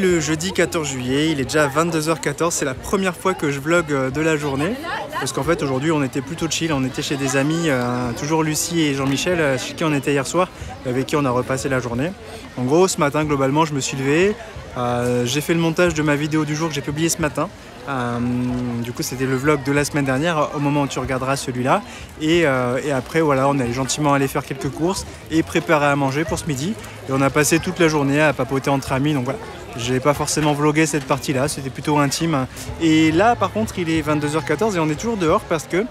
le jeudi 14 juillet, il est déjà 22h14, c'est la première fois que je vlog de la journée. Parce qu'en fait aujourd'hui on était plutôt chill, on était chez des amis, toujours Lucie et Jean-Michel, chez qui on était hier soir, avec qui on a repassé la journée. En gros ce matin globalement je me suis levé, j'ai fait le montage de ma vidéo du jour que j'ai publié ce matin. Du coup c'était le vlog de la semaine dernière au moment où tu regarderas celui-là et après voilà on est gentiment allé faire quelques courses et préparer à manger pour ce midi et on a passé toute la journée à papoter entre amis, donc voilà, j'ai pas forcément vlogué cette partie là, c'était plutôt intime. Et là par contre il est 22h14 et on est toujours dehors parce que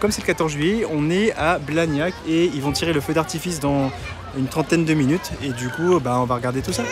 comme c'est le 14 juillet on est à Blagnac et ils vont tirer le feu d'artifice dans une trentaine de minutes et du coup on va regarder tout ça.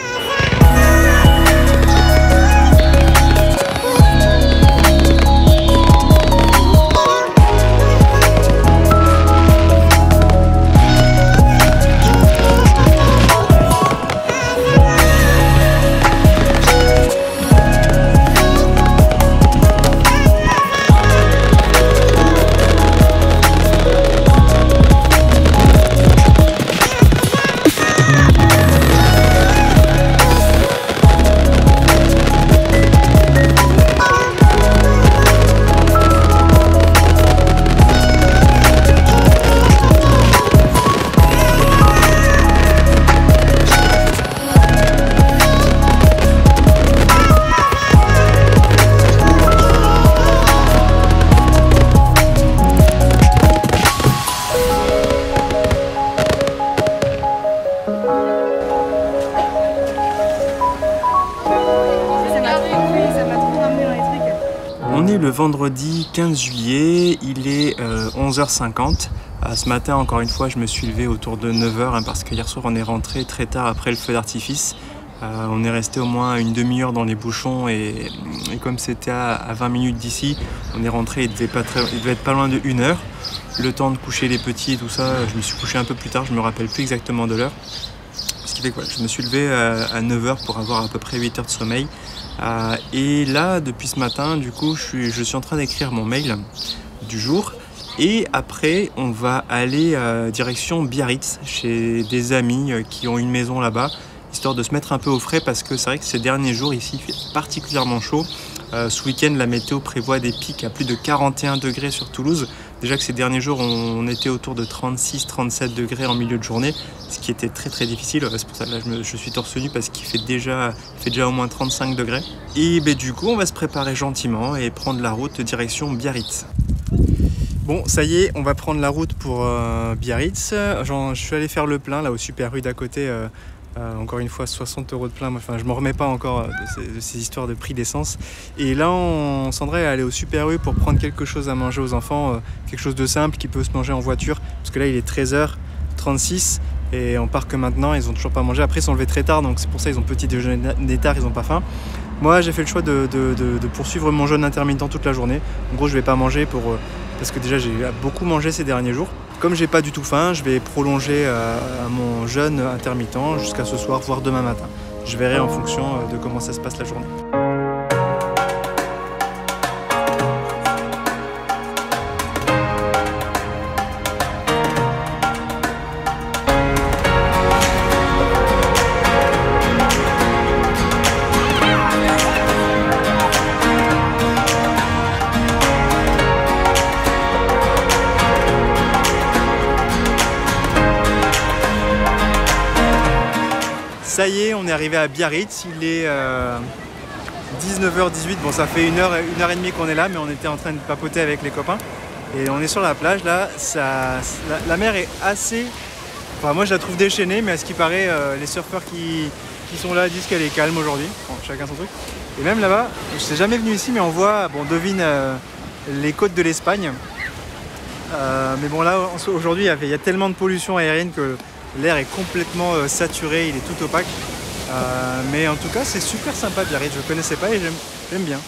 On est le vendredi 15 juillet, il est 11h50. Ce matin, encore une fois, je me suis levé autour de 9h parce que hier soir, on est rentré très tard après le feu d'artifice. On est resté au moins une demi-heure dans les bouchons et comme c'était à 20 minutes d'ici, on est rentré, il devait être pas loin de 1 heure. Le temps de coucher les petits et tout ça, je me suis couché un peu plus tard, je me rappelle plus exactement de l'heure. Ce qui fait quoi, je me suis levé à 9h pour avoir à peu près 8 heures de sommeil. Et là, depuis ce matin, du coup, je suis en train d'écrire mon mail du jour. Et après, on va aller direction Biarritz, chez des amis qui ont une maison là-bas, histoire de se mettre un peu au frais parce que c'est vrai que ces derniers jours ici, il fait particulièrement chaud. Ce week-end, la météo prévoit des pics à plus de 41 degrés sur Toulouse. Déjà que ces derniers jours, on était autour de 36-37 degrés en milieu de journée, ce qui était très très difficile. C'est pour ça que là, je suis torse nu parce qu'il fait déjà au moins 35 degrés. Et du coup, on va se préparer gentiment et prendre la route direction Biarritz. Bon, ça y est, on va prendre la route pour Biarritz. Je suis allé faire le plein là au Super U d'à côté. Encore une fois 60 € de plein, enfin je me remets pas encore de ces histoires de prix d'essence. Et là on s'endrait à aller au Super U pour prendre quelque chose à manger aux enfants, quelque chose de simple qui peut se manger en voiture, parce que là il est 13h36 et on part que maintenant, ils ont toujours pas mangé. Après ils sont levés très tard, donc c'est pour ça ils ont petit déjeuner tard, ils ont pas faim. Moi j'ai fait le choix de poursuivre mon jeûne intermittent toute la journée. En gros je vais pas manger parce que déjà j'ai beaucoup mangé ces derniers jours. Comme j'ai pas du tout faim, je vais prolonger mon jeûne intermittent jusqu'à ce soir, voire demain matin. Je verrai en fonction de comment ça se passe la journée. Ça y est, on est arrivé à Biarritz, il est 19h18, bon ça fait une heure et demie qu'on est là, mais on était en train de papoter avec les copains. Et on est sur la plage là, la mer est assez... Enfin moi je la trouve déchaînée, mais à ce qui paraît, les surfeurs qui sont là disent qu'elle est calme aujourd'hui, bon, chacun son truc. Et même là-bas, je ne suis jamais venu ici, mais on voit, bon, on devine les côtes de l'Espagne. Mais bon là, aujourd'hui, il y a tellement de pollution aérienne que l'air est complètement saturé, il est tout opaque. Mais en tout cas, c'est super sympa Biarritz, je ne connaissais pas et j'aime bien.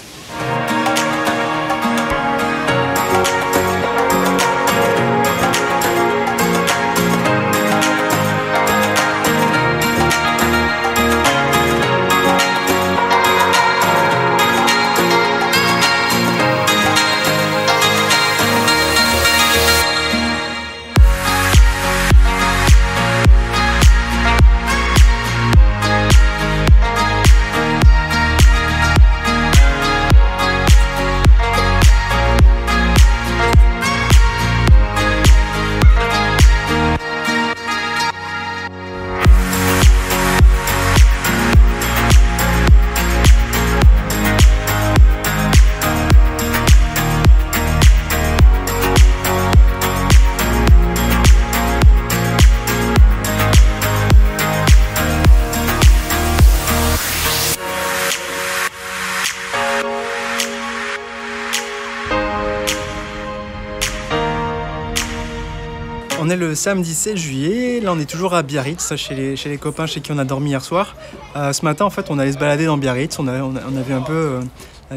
le samedi 16 juillet, là on est toujours à Biarritz, chez les copains chez qui on a dormi hier soir. Ce matin en fait on allait se balader dans Biarritz, on avait un peu...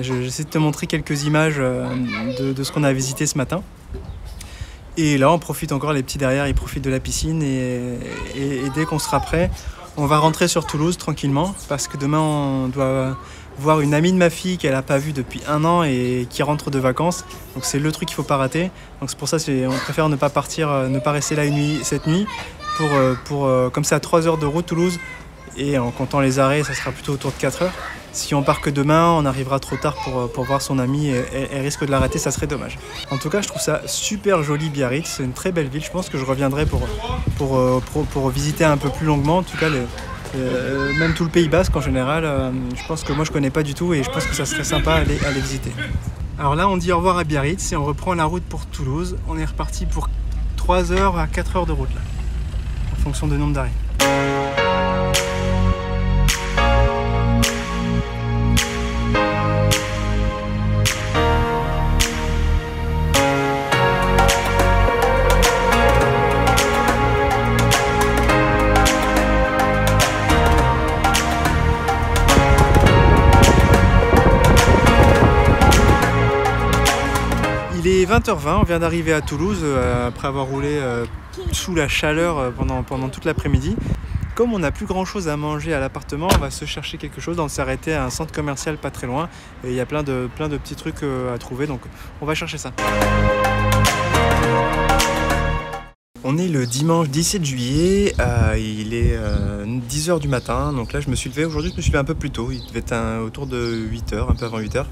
j'essaie de te montrer quelques images de ce qu'on a visité ce matin. Et là on profite encore, les petits derrière ils profitent de la piscine et dès qu'on sera prêt, on va rentrer sur Toulouse tranquillement parce que demain on doit voir une amie de ma fille qu'elle n'a pas vue depuis 1 an et qui rentre de vacances. Donc c'est le truc qu'il ne faut pas rater. Donc c'est pour ça on préfère ne pas partir, ne pas rester là cette nuit pour comme ça 3 heures de route Toulouse et en comptant les arrêts ça sera plutôt autour de 4 heures. Si on part que demain, on arrivera trop tard pour voir son amie et elle risque de la rater, ça serait dommage. En tout cas, je trouve ça super joli Biarritz, c'est une très belle ville. Je pense que je reviendrai pour visiter un peu plus longuement. En tout cas, même tout le Pays Basque en général, je pense que moi je connais pas du tout et je pense que ça serait sympa à aller visiter. Alors là, on dit au revoir à Biarritz et on reprend la route pour Toulouse. On est reparti pour 3 heures à 4 heures de route là, en fonction du nombre d'arrêts. Il est 20h20, on vient d'arriver à Toulouse après avoir roulé sous la chaleur pendant toute l'après-midi. Comme on n'a plus grand chose à manger à l'appartement, on va se chercher quelque chose. On s'est arrêté à un centre commercial pas très loin et il y a plein de petits trucs à trouver, donc on va chercher ça. On est le dimanche 17 juillet, il est 10h du matin, donc là je me suis levé, aujourd'hui je me suis levé un peu plus tôt, il devait être autour de 8h, un peu avant 8h.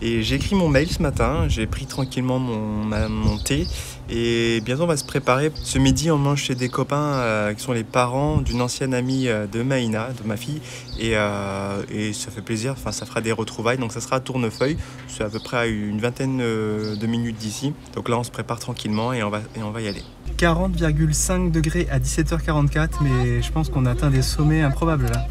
Et j'ai écrit mon mail ce matin, j'ai pris tranquillement mon thé et bientôt on va se préparer. Ce midi on mange chez des copains qui sont les parents d'une ancienne amie de Maïna, de ma fille, et ça fait plaisir, enfin ça fera des retrouvailles, donc ça sera à Tournefeuille, c'est à peu près à une vingtaine de minutes d'ici. Donc là on se prépare tranquillement et on va y aller. 40,5 degrés à 17h44, mais je pense qu'on atteint des sommets improbables là.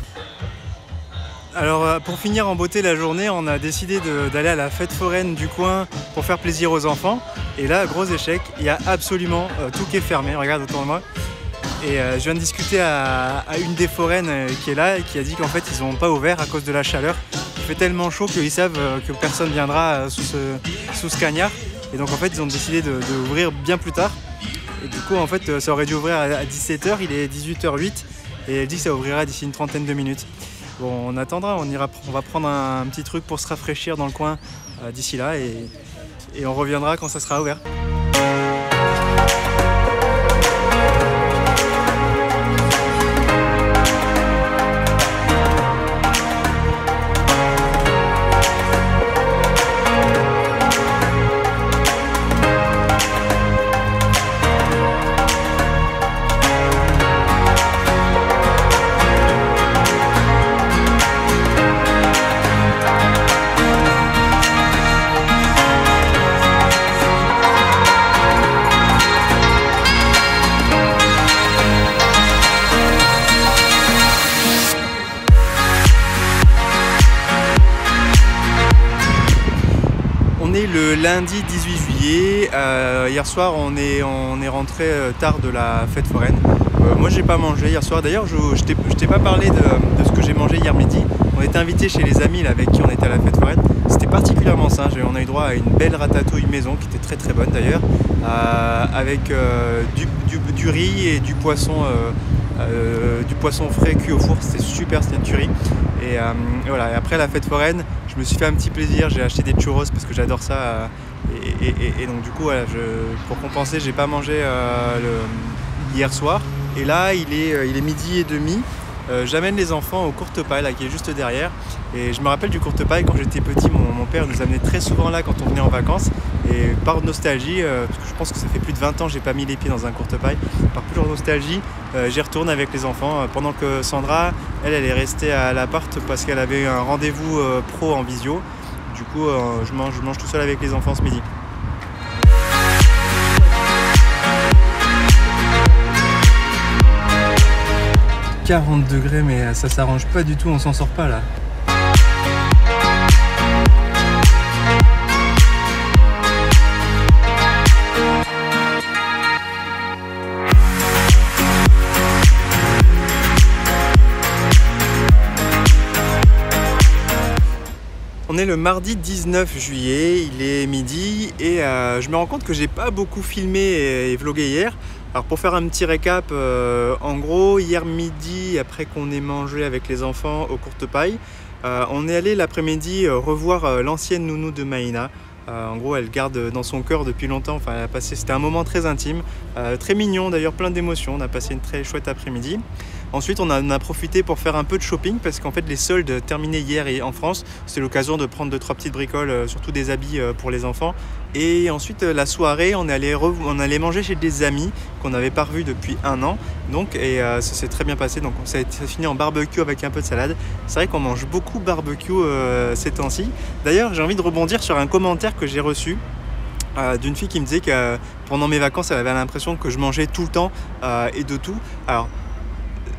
Alors pour finir en beauté la journée, on a décidé d'aller à la fête foraine du coin pour faire plaisir aux enfants. Et là, gros échec, il y a absolument tout qui est fermé, regarde autour de moi. Et je viens de discuter à une des foraines qui est là et qui a dit qu'en fait ils n'ont pas ouvert à cause de la chaleur. Il fait tellement chaud qu'ils savent que personne viendra sous ce cagnard. Et donc en fait ils ont décidé d'ouvrir bien plus tard. Et du coup en fait ça aurait dû ouvrir à 17h, il est 18h08 et elle dit que ça ouvrira d'ici une trentaine de minutes. Bon, on attendra, on va prendre un petit truc pour se rafraîchir dans le coin d'ici là et on reviendra quand ça sera ouvert. Le lundi 18 juillet, hier soir on est rentré tard de la fête foraine. Moi j'ai pas mangé hier soir, d'ailleurs je t'ai pas parlé de ce que j'ai mangé hier midi. On était invités chez les amis là, avec qui on était à la fête foraine. C'était particulièrement sain, on a eu droit à une belle ratatouille maison qui était très très bonne d'ailleurs, avec du riz et du poisson frais cuit au four, c'était super, c'était une tuerie. Et voilà, et après la fête foraine, je me suis fait un petit plaisir, j'ai acheté des churros parce que j'adore ça. Et donc du coup, voilà, pour compenser, j'ai pas mangé hier soir. Et là, il est midi et demi. J'amène les enfants au Courtepaille là, qui est juste derrière. Et je me rappelle du Courtepaille quand j'étais petit, mon père nous amenait très souvent là quand on venait en vacances. Et par nostalgie, parce que je pense que ça fait plus de 20 ans que j'ai pas mis les pieds dans un Courtepaille, par pure nostalgie, j'y retourne avec les enfants. Pendant que Sandra, elle est restée à l'appart parce qu'elle avait eu un rendez-vous pro en visio. Du coup, je mange tout seul avec les enfants ce midi. « 40 degrés, mais ça s'arrange pas du tout, on s'en sort pas là. » On est le mardi 19 juillet, il est midi et je me rends compte que j'ai pas beaucoup filmé et vlogué hier. Alors pour faire un petit récap, en gros hier midi, après qu'on ait mangé avec les enfants au Courte Paille, on est allé l'après-midi revoir l'ancienne nounou de Maïna. En gros, elle garde dans son cœur depuis longtemps. Enfin, elle a passé, c'était un moment très intime, très mignon d'ailleurs, plein d'émotions. On a passé une très chouette après-midi. Ensuite, on a profité pour faire un peu de shopping parce qu'en fait, les soldes terminés hier et en France, c'était l'occasion de prendre 2-3 petites bricoles, surtout des habits pour les enfants. Et ensuite, la soirée, on allait manger chez des amis qu'on n'avait pas revus depuis un an. Donc, ça s'est très bien passé. Donc, ça a fini en barbecue avec un peu de salade. C'est vrai qu'on mange beaucoup barbecue ces temps-ci. D'ailleurs, j'ai envie de rebondir sur un commentaire que j'ai reçu d'une fille qui me disait que pendant mes vacances, elle avait l'impression que je mangeais tout le temps et de tout. Alors,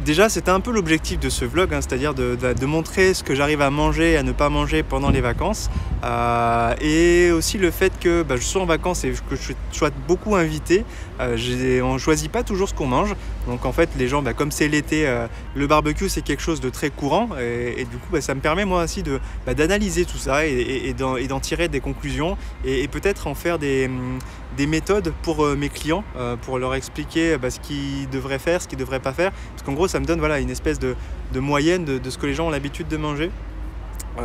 déjà, c'était un peu l'objectif de ce vlog, hein, c'est-à-dire de montrer ce que j'arrive à manger et à ne pas manger pendant les vacances. Et aussi le fait que je sois en vacances et que je sois beaucoup invité. On ne choisit pas toujours ce qu'on mange. Donc en fait, les gens, comme c'est l'été, le barbecue, c'est quelque chose de très courant. Et du coup, ça me permet moi aussi d'analyser tout ça et d'en tirer des conclusions et peut-être en faire des méthodes pour mes clients, pour leur expliquer ce qu'ils devraient faire, ce qu'ils ne devraient pas faire. Parce qu'en gros, ça me donne une espèce de moyenne de ce que les gens ont l'habitude de manger,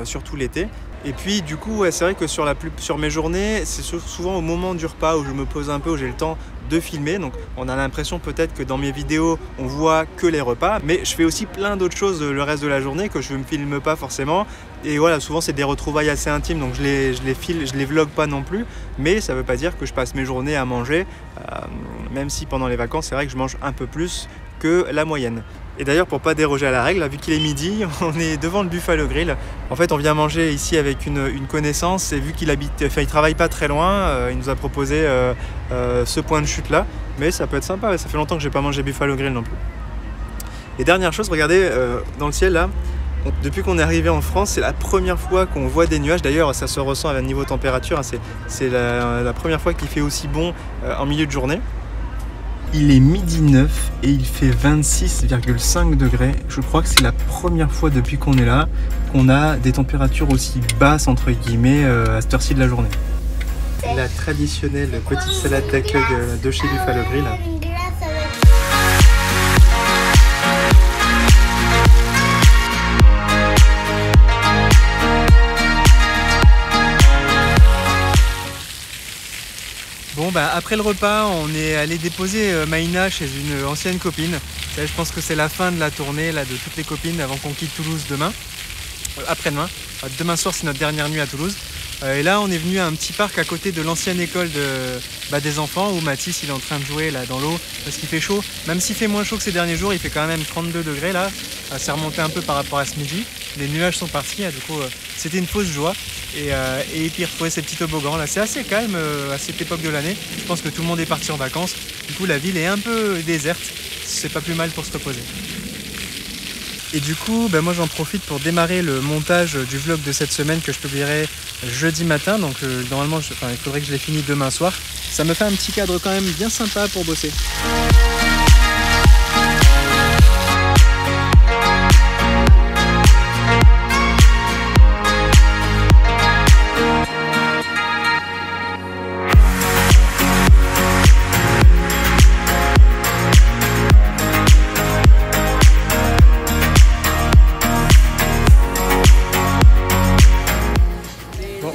surtout l'été. Et puis du coup, c'est vrai que sur mes journées, c'est souvent au moment du repas où je me pose un peu, où j'ai le temps de filmer. Donc on a l'impression peut-être que dans mes vidéos, on voit que les repas, mais je fais aussi plein d'autres choses le reste de la journée que je ne filme pas forcément. Et voilà, souvent c'est des retrouvailles assez intimes, donc je les vlog pas non plus, mais ça ne veut pas dire que je passe mes journées à manger, même si pendant les vacances, c'est vrai que je mange un peu plus que la moyenne. Et d'ailleurs, pour pas déroger à la règle, vu qu'il est midi, on est devant le Buffalo Grill. En fait, on vient manger ici avec une connaissance et vu qu'il travaille pas très loin, il nous a proposé ce point de chute là. Mais ça peut être sympa, ça fait longtemps que j'ai pas mangé Buffalo Grill non plus. Et dernière chose, regardez dans le ciel là. Depuis qu'on est arrivé en France, c'est la première fois qu'on voit des nuages. D'ailleurs, ça se ressent à niveau température. Hein, c'est la première fois qu'il fait aussi bon en milieu de journée. Il est midi 9 et il fait 26,5 degrés. Je crois que c'est la première fois depuis qu'on est là qu'on a des températures aussi basses entre guillemets à cette heure-ci de la journée. La traditionnelle petite salade d'accueil de chez Buffalo Grill. Bon après le repas, on est allé déposer Maïna chez une ancienne copine. Là, je pense que c'est la fin de la tournée là, de toutes les copines avant qu'on quitte Toulouse demain. Après-demain. Demain soir, c'est notre dernière nuit à Toulouse. Et là, on est venu à un petit parc à côté de l'ancienne école des enfants où Mathis il est en train de jouer là dans l'eau parce qu'il fait chaud. Même s'il fait moins chaud que ces derniers jours, il fait quand même 32 degrés là. C'est remonté un peu par rapport à ce midi. Les nuages sont partis, du coup c'était une fausse joie. Et puis retrouver ces petits toboggans là, c'est assez calme à cette époque de l'année. Je pense que tout le monde est parti en vacances. Du coup la ville est un peu déserte. C'est pas plus mal pour se reposer. Et du coup, moi j'en profite pour démarrer le montage du vlog de cette semaine que je publierai jeudi matin. Donc normalement, il faudrait que je l'ai fini demain soir. Ça me fait un petit cadre quand même bien sympa pour bosser.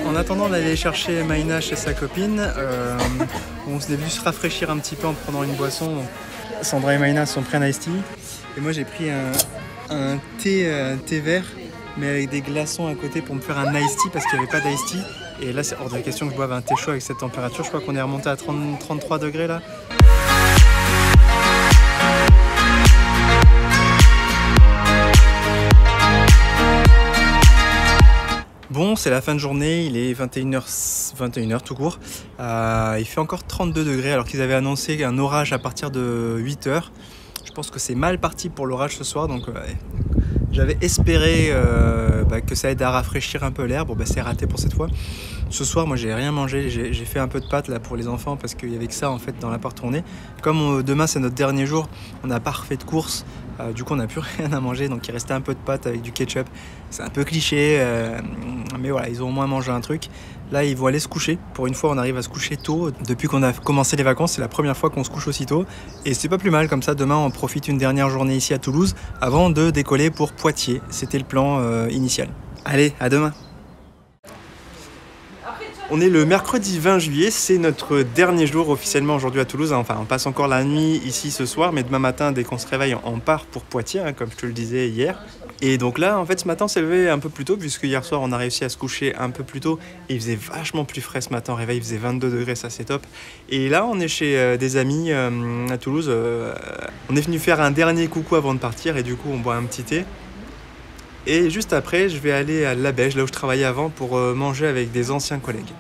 En attendant d'aller chercher Maïna chez sa copine, on s'est venu se rafraîchir un petit peu en prenant une boisson. Donc, Sandra et Maïna se sont pris un iced tea. Et moi j'ai pris un thé vert, mais avec des glaçons à côté pour me faire un iced tea parce qu'il n'y avait pas d'iced tea. Et là c'est hors de la question que je boive un thé chaud avec cette température. Je crois qu'on est remonté à 33 degrés là. Bon, c'est la fin de journée, il est 21h tout court. Il fait encore 32 degrés alors qu'ils avaient annoncé un orage à partir de 8h. Je pense que c'est mal parti pour l'orage ce soir, donc j'avais espéré que ça aide à rafraîchir un peu l'air. Bon, c'est raté pour cette fois. Ce soir, moi j'ai rien mangé, j'ai fait un peu de pâtes là pour les enfants parce qu'il y avait que ça en fait dans l'appart tourné. Comme demain c'est notre dernier jour, on n'a pas refait de course, du coup on n'a plus rien à manger, donc il restait un peu de pâtes avec du ketchup. C'est un peu cliché, mais voilà, ils ont au moins mangé un truc. Là ils vont aller se coucher, pour une fois on arrive à se coucher tôt. Depuis qu'on a commencé les vacances, c'est la première fois qu'on se couche aussi tôt. Et c'est pas plus mal, comme ça demain on profite une dernière journée ici à Toulouse avant de décoller pour Poitiers. C'était le plan initial. Allez, à demain. On est le mercredi 20 juillet, c'est notre dernier jour officiellement aujourd'hui à Toulouse. Enfin, on passe encore la nuit ici ce soir, mais demain matin, dès qu'on se réveille, on part pour Poitiers, hein, comme je te le disais hier. Et donc là, en fait, ce matin, on s'est levé un peu plus tôt, puisque hier soir, on a réussi à se coucher un peu plus tôt. Et il faisait vachement plus frais ce matin, au réveil, il faisait 22 degrés, ça c'est top. Et là, on est chez des amis à Toulouse. On est venu faire un dernier coucou avant de partir, et du coup, on boit un petit thé. Et juste après, je vais aller à La Beige, là où je travaillais avant, pour manger avec des anciens collègues.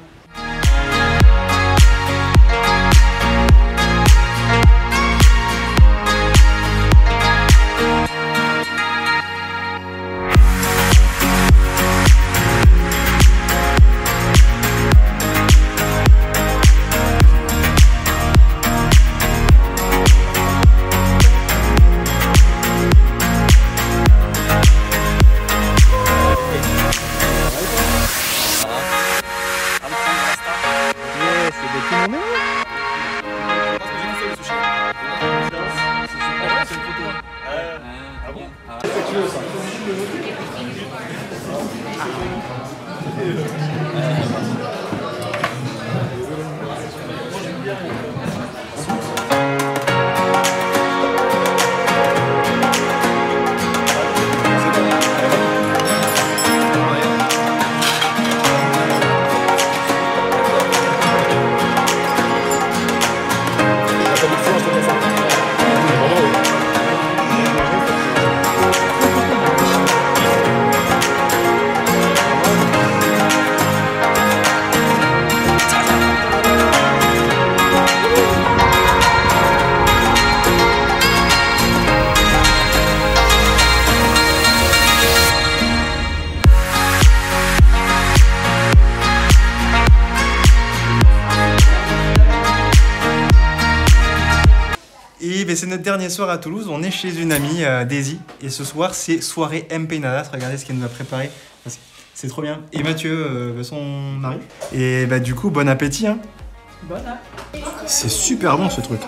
Et c'est notre dernier soir à Toulouse, on est chez une amie, Daisy, et ce soir c'est soirée empanadas, regardez ce qu'elle nous a préparé, c'est trop bien. Et Mathieu, son mari. Et bah du coup, bon appétit hein. Bon appétit. C'est super bon ce truc.